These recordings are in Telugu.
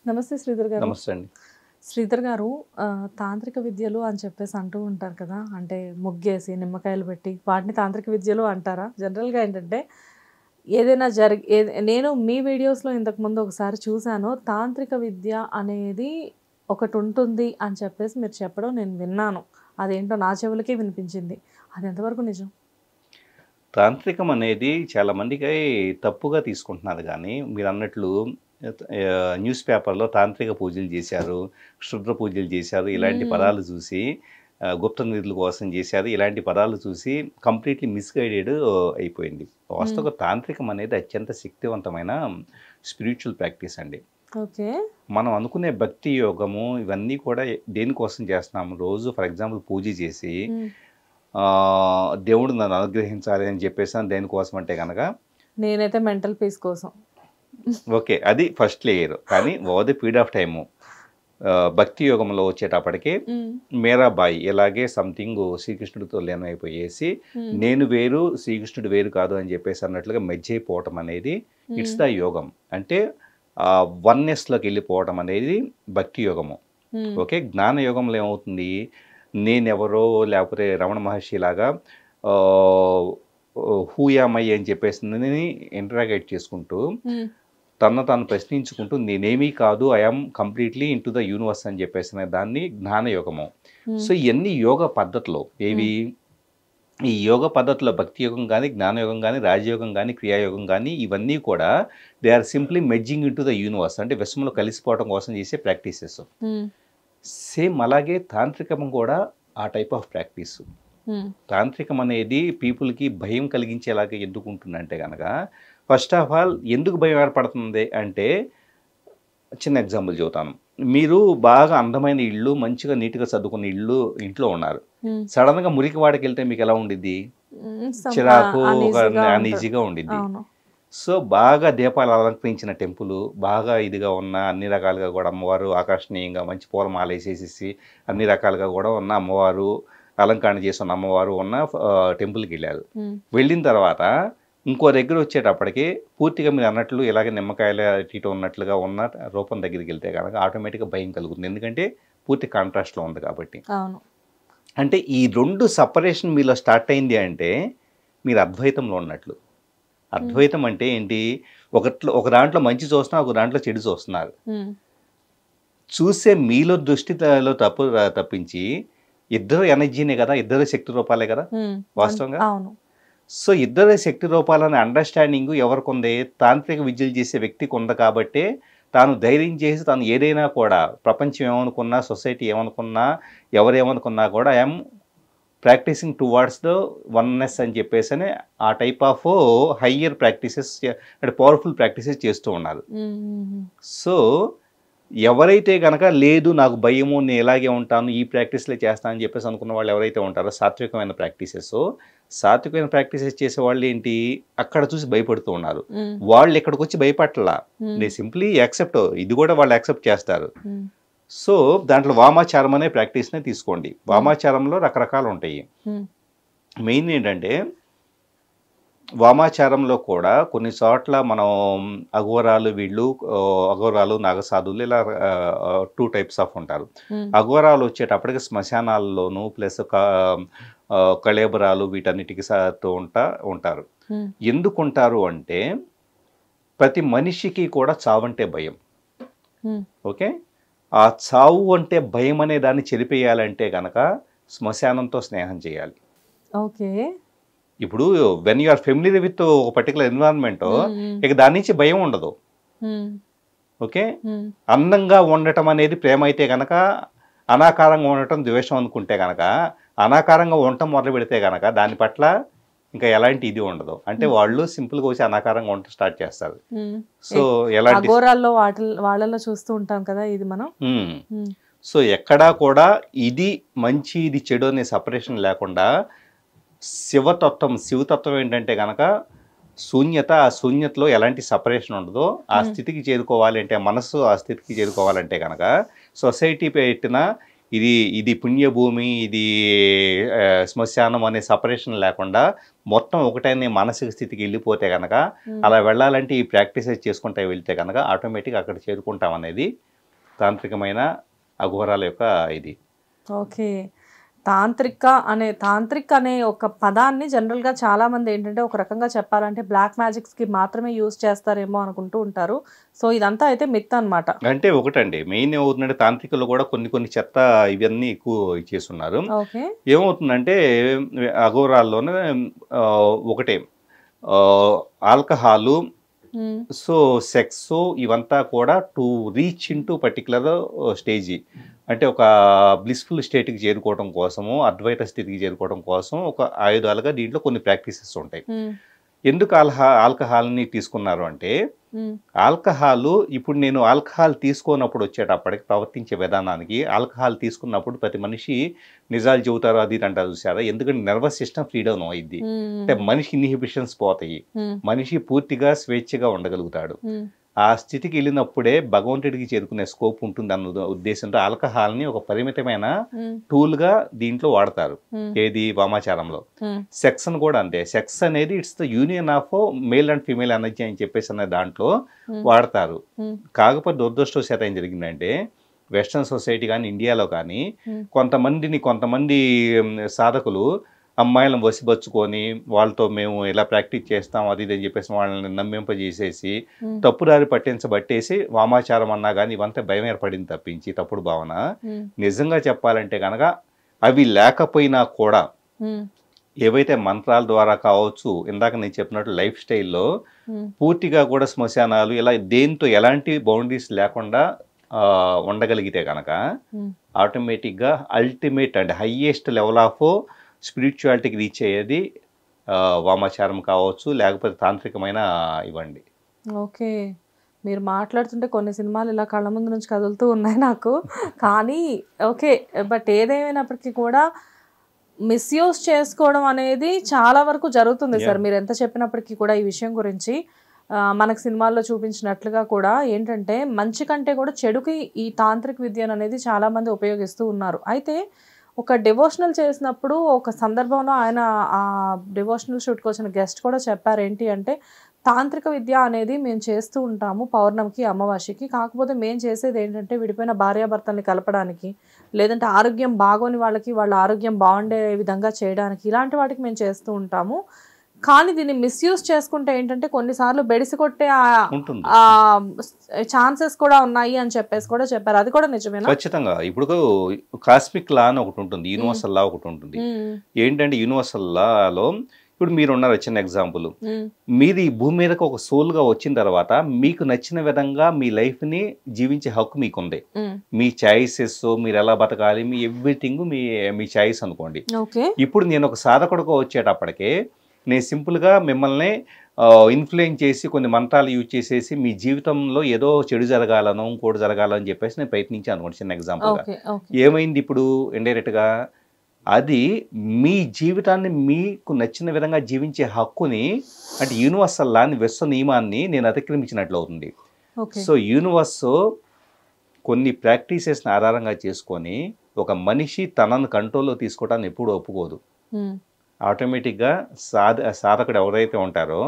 నమస్తే శ్రీధర్ గారు. నమస్తే అండి. శ్రీధర్ గారు తాంత్రిక విద్యలు అని చెప్పేసి అంటూ ఉంటారు కదా! అంటే ముగ్గేసి, నిమ్మకాయలు పెట్టి వాటిని తాంత్రిక విద్యలు అంటారా? జనరల్‌గా ఏంటంటే ఏదైనా నేను మీ వీడియోస్‌లో ఇంతకుముందు ఒకసారి చూసాను. తాంత్రిక విద్య అనేది ఒకటుంటుంది అని చెప్పేసి మీరు చెప్పడం నేను విన్నాను. అదేంటో నా చెవులకే వినిపించింది. అది ఎంతవరకు నిజం? తాంత్రికం అనేది చాలా మందికి తప్పుగా తీసుకుంటున్నారు గానీ, మీరన్నట్లు న్యూస్ పేపర్‌లో తాంత్రిక పూజలు చేశారు, క్షుద్ర పూజలు చేశారు, ఇలాంటి హ్మ్. పదాలు చూసి గుప్త నిధుల కోసం చేశారు, ఇలాంటి పదాలు చూసి కంప్లీట్‌లీ మిస్‌గైడెడ్ అయిపోయింది. హ్మ్. వాస్తవంగా తాంత్రికం అనేది అత్యంత శక్తివంతమైన స్పిరిచ్యువల్ ప్రాక్టీస్ అండి. ఓకే. మనం అనుకునే భక్తి యోగము ఇవన్నీ కూడా దేనికోసం చేస్తున్నాము? రోజు ఫర్ ఎగ్జాంపుల్ పూజ చేసి హ్మ్. దేవుడు నన్ను అనుగ్రహించాలి అని చెప్పేసి దేనికోసం అంటే కనుక నేనైతే మెంటల్ పీస్ కోసం. ఓకే, అది ఫస్ట్ లేయర్. కానీ over the period of time భక్తి యోగంలో వచ్చేటప్పటికి హ్మ్. మీరాబాయి ఇలాగే సంథింగ్ శ్రీకృష్ణుడితో లీనమైపోయేసి హ్మ్. నేను వేరు శ్రీకృష్ణుడు వేరు కాదు అని చెప్పేసి అన్నట్లుగా మెర్జ్ అయిపోవటం అనేది ఇట్స్ ద యోగం. అంటే వన్నెస్లోకి వెళ్ళిపోవటం అనేది భక్తి యోగము. హ్మ్. ఓకే, జ్ఞాన యోగంలో ఏమవుతుంది, నేనెవరో లేకపోతే రమణ మహర్షి లాగా హూయామై అని చెప్పేసి ఇంటరాగేట్ చేసుకుంటూ హ్మ్. తను తాను ప్రశ్నించుకుంటూ నేనేమీ కాదు, I'm completely into the universe అని చెప్పేసిన దాన్ని జ్ఞానయోగము. హ్మ్. సో ఇవన్నీ యోగ పద్ధతులు ఏవి, ఈ యోగ పద్ధతిలో భక్తి యోగం కానీ జ్ఞానయోగం కానీ రాజయోగం కానీ క్రియాయోగం కానీ ఇవన్నీ కూడా they are simply merging into the universe, అంటే విశ్వంలో కలిసిపోవడం కోసం చేసే ప్రాక్టీసెస్. హ్మ్. సేమ్ అలాగే తాంత్రికం కూడా ఆ టైప్ ఆఫ్ ప్రాక్టీస్. హ్మ్. తాంత్రికం అనేది పీపుల్కి భయం కలిగించేలాగా ఎందుకు ఉంటుందంటే కనుక, ఫస్ట్ ఆఫ్ ఆల్ ఎందుకు భయం ఏర్పడుతుంది అంటే, చిన్న ఎగ్జాంపుల్ చెబుతాను. మీరు బాగా అందమైన ఇల్లు, మంచిగా నీట్గా సర్దుకున్న ఇంట్లో ఉన్నారు. హ్మ్. సడన్గా మురికి వాడకి వెళ్తే మీకు ఎలా ఉండిద్ది? హ్మ్. చిరాకు, ఒక అనీజీగా ఉంటది. అన్ఈజీగా ఉండిద్ది. అవును. సో బాగా దీపాలు అలంకరించిన టెంపుల్, బాగా ఇదిగా ఉన్న అన్ని రకాలుగా కూడా అమ్మవారు ఆకర్షణీయంగా మంచి పూలమాల వేసేసేసి అన్ని రకాలుగా కూడా ఉన్న అమ్మవారు అలంకరణ చేసి ఉన్న అమ్మవారు ఉన్న టెంపుల్కి వెళ్ళారు. హ్మ్. వెళ్ళిన తర్వాత ఇంకో దగ్గర వచ్చేటప్పటికి పూర్తిగా మీరు అన్నట్లు ఇలాగే నిమ్మకాయల ఇటు ఉన్నట్లుగా ఉన్న రూపం దగ్గరికి వెళ్తే కనుక ఆటోమేటిక్గా భయం కలుగుతుంది. ఎందుకంటే పూర్తి కాంట్రాస్ట్లో ఉంది కాబట్టి. అవును. అంటే ఈ రెండు సపరేషన్ మీలో స్టార్ట్ అయింది అంటే మీరు అద్వైతంలో ఉన్నట్లు. హ్మ్. అద్వైతం అంటే ఏంటి? ఒక దాంట్లో మంచి చూస్తున్నారు, ఒక దాంట్లో చెడు చూస్తున్నారు. హ్మ్. చూసే మీలో దృష్టిలో తప్పించి ఇద్దరు ఎనర్జీనే కదా, ఇద్దరు శక్తి రూపాలే కదా హ్మ్. వాస్తవంగా. అవును. సో ఇద్దరు శక్తి రూపాలనే అండర్స్టాండింగ్ ఎవరికి ఉంది? తాంత్రిక విద్యలు చేసే వ్యక్తికి ఉంది కాబట్టే తాను ధైర్యం చేసి తాను ఏదైనా కూడా ప్రపంచం ఏమనుకున్నా, సొసైటీ ఏమనుకున్నా, ఎవరేమనుకున్నా కూడా I'm practising towards the oneness అని చెప్పేసి ఆ టైప్ ఆఫ్ హయ్యర్ ప్రాక్టీసెస్ అంటే పవర్ఫుల్ ప్రాక్టీసెస్ చేస్తూ ఉన్నారు. హ్మ్. సో ఎవరైతే గనక లేదు నాకు భయము, నేను ఇలాగే ఉంటాను, ఈ ప్రాక్టీస్లే చేస్తాను అని చెప్పేసి అనుకున్న వాళ్ళు ఎవరైతే ఉంటారో సాత్వికమైన ప్రాక్టీసెస్ చేసే వాళ్ళు ఏంటి అక్కడ చూసి భయపడుతూ ఉన్నారు. హ్మ్. వాళ్ళు ఇక్కడికి వచ్చి భయపడలా, హ్మ్. దే సింప్లీ యాక్సెప్ట్, ఇది కూడా వాళ్ళు యాక్సెప్ట్ చేస్తారు. హ్మ్. సో దాంట్లో వామాచారం అనే ప్రాక్టీస్నే తీసుకోండి. వామాచారంలో రకరకాలు ఉంటాయి. హ్మ్. మెయిన్ ఏంటంటే వామాచారంలో కూడా కొన్ని చోట్ల మనం అఘోరాలు వీళ్ళు అఘోరాలు నాగసాధువులు ఇలా 2 టైప్స్ ఆఫ్ ఉంటారు. హ్మ్. అఘోరాలు వచ్చేటప్పటికి శ్మశానాల్లోనూ ప్లస్ కళేబరాలు వీటన్నిటికి ఉంటారు. హ్మ్. ఎందుకుంటారు అంటే ప్రతి మనిషికి కూడా చావంటే భయం. హ్మ్. ఓకే, ఆ చావు అంటే భయం అనే దాన్ని చెరిపేయాలంటే కనుక శ్మశానంతో స్నేహం చేయాలి. ఓకే. ఇప్పుడు when you are familiar with ఒక పర్టికులర్ ఎన్విరాన్మెంట్, హ్మ్. ఇక దాని నుంచి భయం ఉండదు. హ్మ్. ఓకే, హ్మ్. అందంగా ఉండటం అనేది ప్రేమ అయితే కనుక, అనాకారంగా ఉండటం ద్వేషం అనుకుంటే కనుక, అనాకారంగా ఉండటం మొదలు పెడితే కనుక దాని పట్ల ఇంకా ఎలాంటి ఇది ఉండదు. అంటే వాళ్ళు సింపుల్గా వచ్చి అనాకారంగా ఉండటం స్టార్ట్ చేస్తారు. హ్మ్. సో ఎలాంటి అఘోరాల్లో వాళ్ళలో చూస్తూ ఉంటాం కదా ఇది మనం. హ్మ్. సో ఎక్కడా కూడా ఇది మంచి ఇది చెడు అనే సపరేషన్ లేకుండా శివతత్వం ఏంటంటే కనుక శూన్యత, ఆ శూన్యతలో ఎలాంటి సపరేషన్ ఉండదో ఆ స్థితికి చేరుకోవాలి అంటే, మనస్సు ఆ స్థితికి చేరుకోవాలంటే కనుక సొసైటీ పెట్టిన ఇది పుణ్యభూమి, ఇది శ్మశానం అనే సపరేషన్ లేకుండా మొత్తం ఒకటైన మానసిక స్థితికి వెళ్ళిపోతే కనుక, అలా వెళ్ళాలంటే ఈ ప్రాక్టీసెస్ చేసుకుంటూ వెళ్తే కనుక ఆటోమేటిక్గా అక్కడ చేరుకుంటాం అనేది తాంత్రికమైన అఘోరాల యొక్క ఇది. ఓకే. తాంత్రిక్ అనే ఒక పదాన్ని జనరల్గా చాలామంది ఏంటంటే ఒక రకంగా చెప్పాలంటే బ్లాక్ మ్యాజిక్స్కి మాత్రమే యూజ్ చేస్తారేమో అనుకుంటూ ఉంటారు. సో ఇదంతా అయితే మిత్ అనమాట. అంటే ఒకటండి, మెయిన్ ఏమవుతుందంటే తాంత్రికులు కూడా కొన్ని చెత్త ఇవన్నీ ఎక్కువ చేస్తున్నారు. ఓకే. ఏమవుతుందంటే అఘోరాల్లోనే ఒకటే ఆల్కహాలు, సో సెక్స్, ఇవంతా కూడా to reach into particular stage, అంటే ఒక బ్లిస్ఫుల్ స్టేట్కి చేరుకోవడం కోసము, అద్వైత స్థితికి చేరుకోవడం కోసం ఒక ఆయుధాలుగా దీంట్లో కొన్ని ప్రాక్టీసెస్ ఉంటాయి. ఎందుకు ఆల్కహాల్ని తీసుకున్నారు అంటే, ఆల్కహాల్ ఇప్పుడు నేను ఆల్కహాల్ తీసుకోనప్పుడు వచ్చేటప్పటికి ప్రవర్తించే విధానానికి, ఆల్కహాల్ తీసుకున్నప్పుడు ప్రతి మనిషి నిజాలు చెబుతారు అది అంటారు చూసారా, ఎందుకంటే నర్వస్ సిస్టమ్ ఫ్రీడమ్ అయింది, అంటే మనిషి ఇన్హిబిషన్స్ పోతాయి, మనిషి పూర్తిగా స్వేచ్ఛగా ఉండగలుగుతాడు. ఆ స్థితికి వెళ్ళినప్పుడే భగవంతుడికి చేరుకునే స్కోప్ ఉంటుంది అన్న ఉద్దేశంతో ఆల్కహాల్ని ఒక పరిమితమైన టూల్గా దీంట్లో వాడతారు. ఏది వామాచారంలో. సెక్స్ అని కూడా అంతే. సెక్స్ అనేది it's the union of male and female energy అని చెప్పేసి అనే దాంట్లో వాడతారు. కాకపోతే దురదృష్టవశాత్తు ఏం జరిగిందంటే, వెస్ట్రన్ సొసైటీ కానీ ఇండియాలో కానీ కొంతమంది సాధకులు అమ్మాయిలను వసిబచ్చుకొని వాళ్ళతో మేము ఇలా ప్రాక్టీస్ చేస్తాం అది ఇది అని చెప్పేసి వాళ్ళని నమ్మింపజేసేసి తప్పుదారి పట్టించబట్టేసి వామాచారం అన్నా కానీ ఇవంతా భయం ఏర్పడింది తప్పించి తప్పుడు భావన. నిజంగా చెప్పాలంటే కనుక అవి లేకపోయినా కూడా ఏవైతే మంత్రాల ద్వారా కావచ్చు, ఇందాక నేను చెప్పినట్టు లైఫ్ స్టైల్లో పూర్తిగా కూడా శ్మశానాలు ఇలా దేంతో ఎలాంటి బౌండరీస్ లేకుండా ఉండగలిగితే కనుక ఆటోమేటిక్గా ultimate and highest level of స్పిరిచువాలిటీకి రీచ్ అయ్యేది వామాచారం కావచ్చు, లేకపోతే తాంత్రికమైన ఇవ్వండి. ఓకే. మీరు మాట్లాడుతుంటే కొన్ని సినిమాలు ఇలా కళ్ళ ముందు నుంచి కదులుతూ ఉన్నాయి నాకు. కానీ ఓకే, బట్ ఏదేమైనప్పటికీ కూడా మిస్యూజ్ చేసుకోవడం అనేది చాలా వరకు జరుగుతుంది సార్. మీరు ఎంత చెప్పినప్పటికీ కూడా ఈ విషయం గురించి మనకు సినిమాల్లో చూపించినట్లుగా కూడా ఏంటంటే మంచి కంటే కూడా చెడుకి ఈ తాంత్రిక విద్యను అనేది చాలామంది ఉపయోగిస్తూ ఉన్నారు. అయితే ఒక డివోషనల్ చేసినప్పుడు ఒక సందర్భంలో ఆయన ఆ డివోషనల్ షూట్కి వచ్చిన గెస్ట్ కూడా చెప్పారు ఏంటి అంటే, తాంత్రిక విద్య అనేది మేము చేస్తూ ఉంటాము పౌర్ణమికి అమావాస్యకి, కాకపోతే మేము చేసేది ఏంటంటే విడిపోయిన భార్యాభర్తల్ని కలపడానికి, లేదంటే ఆరోగ్యం బాగోని వాళ్ళకి వాళ్ళ ఆరోగ్యం బాగుండే విధంగా చేయడానికి, ఇలాంటి వాటికి మేము చేస్తూ ఉంటాము. కానీ దీన్ని మిస్యూజ్ చేసుకుంటే ఏంటంటే కొన్నిసార్లు బెడిసి కొట్టే ఛాన్సెస్ కూడా ఉన్నాయి అని చెప్పేసి కూడా చెప్పారు. అది కూడా నిజమేనా? ఖచ్చితంగా. ఇప్పుడు కాస్మిక్ లా అని ఒకటి ఉంటుంది, యూనివర్సల్ లా ఒకటి ఉంటుంది. ఏంటంటే యూనివర్సల్ లాలో ఇప్పుడు మీరు ఉన్నారు, చిన్న ఎగ్జాంపుల్, మీరు ఈ భూమి మీదకి ఒక సోల్ గా వచ్చిన తర్వాత మీకు నచ్చిన విధంగా మీ లైఫ్ ని జీవించే హక్కు మీకుంది. మీ చాయిసెస్, మీరు ఎలా బతకాలి, మీ ఎవ్రీథింగ్ మీ చాయిస్ అనుకోండి. ఇప్పుడు నేను ఒక సాధకుడుగా వచ్చేటప్పటికే నేను సింపుల్గా మిమ్మల్ని ఇన్ఫ్లుయెన్స్ చేసి కొన్ని మంత్రాలు యూజ్ చేసేసి మీ జీవితంలో ఏదో చెడు జరగాలను ఇంకోటి జరగాలని చెప్పేసి నేను ప్రయత్నించాను అనుకోండి, చిన్న ఎగ్జాంపుల్గా. ఏమైంది ఇప్పుడు ఇండైరెక్ట్గా అది మీ జీవితాన్ని మీకు నచ్చిన విధంగా జీవించే హక్కుని, అంటే యూనివర్సల్ లాని విశ్వ నియమాన్ని నేను అతిక్రమించినట్లు అవుతుంది. సో యూనివర్స్ కొన్ని ప్రాక్టీసెస్ని ఆధారంగా చేసుకొని ఒక మనిషి తనను కంట్రోల్లో తీసుకోవడానికి ఎప్పుడూ ఒప్పుకోదు. ఆటోమేటిక్గా సాధకుడు ఎవరైతే ఉంటారో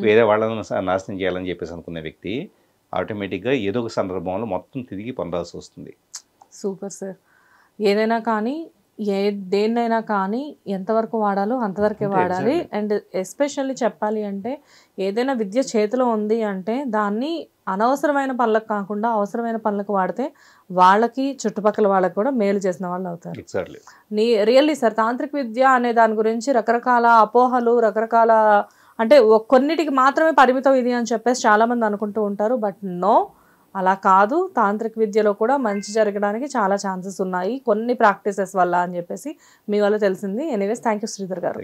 వేరే వాళ్ళని నాశనం చేయాలని చెప్పేసి అనుకునే వ్యక్తి ఆటోమేటిక్గా ఏదో ఒక సందర్భంలో మొత్తం తిరిగి పొందాల్సి వస్తుంది. Super sir. ఏదైనా కానీ దేన్నైనా కానీ ఎంతవరకు వాడాలో అంతవరకే వాడాలి. అండ్ ఎస్పెషల్లీ చెప్పాలి అంటే ఏదైనా విద్య చేతిలో ఉంది అంటే దాన్ని అనవసరమైన పనులకు కాకుండా అవసరమైన పనులకు వాడితే వాళ్ళకి చుట్టుపక్కల వాళ్ళకి కూడా మేలు చేసిన వాళ్ళు అవుతారు. రియల్లీ సార్, తాంత్రిక విద్య అనే దాని గురించి రకరకాల అపోహలు, రకరకాల అంటే కొన్నిటికి మాత్రమే పరిమితం ఇది అని చెప్పేసి చాలామంది అనుకుంటూ ఉంటారు. బట్ నో, అలా కాదు. తాంత్రిక విద్యలో కూడా మంచి జరగడానికి చాలా ఛాన్సెస్ ఉన్నాయి కొన్ని ప్రాక్టీసెస్ వల్ల అని చెప్పేసి మీ వల్ల తెలిసింది. ఎనీవేస్, థ్యాంక్ యూ శ్రీధర్ గారు.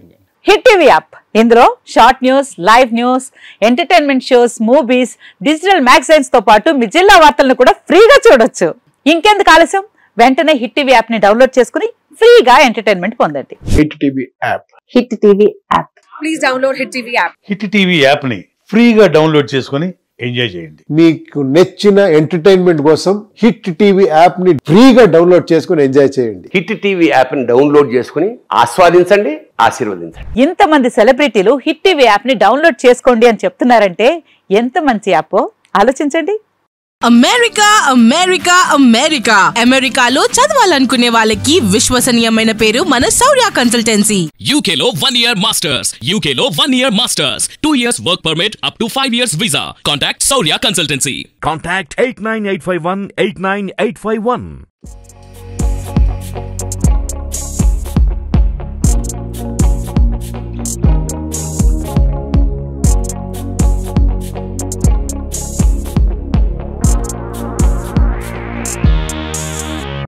హిట్ టీవీ యాప్, ఇందులో short news, live news, entertainment shows, movies, digital magazines తో పాటు మీ జిల్లా వార్తలను కూడా ఫ్రీగా చూడొచ్చు. ఇంకెందుకు ఆలస్యం, వెంటనే హిట్ టీవీ యాప్ ని డౌన్లోడ్ చేసుకుని ఫ్రీగా ఎంటర్టైన్మెంట్ పొందండి. Hit TV app. Hit TV app. Please download hit TV app. Hit TV app ని ఫ్రీగా డౌన్లోడ్ చేసుకుని ఎంజాయ్ చేయండి. మీకు నచ్చిన ఎంటర్టైన్మెంట్ కోసం హిట్ టీవీ యాప్ ని ఫ్రీగా డౌన్లోడ్ చేసుకుని ఎంజాయ్ చేయండి. హిట్ టీవీ యాప్ ని డౌన్లోడ్ చేసుకుని ఆస్వాదించండి, ఆశీర్వదించండి. ఇంతమంది సెలబ్రిటీలు హిట్ టీవీ యాప్ ని డౌన్లోడ్ చేసుకోండి అని చెప్తున్నారంటే ఎంత మంచి యాప్ ఆలోచించండి. అమెరికా అమెరికా అమెరికా అమెరికాలో చదవాలనుకునే వాళ్ళకి విశ్వసనీయమైన పేరు మన శౌర్య కన్సల్టెన్సీ. UK లో 1 year masters. UK లో 1 year masters. 2 years work permit up to 5 years visa. Contact Saurya Consultancy. Contact 89851 89851.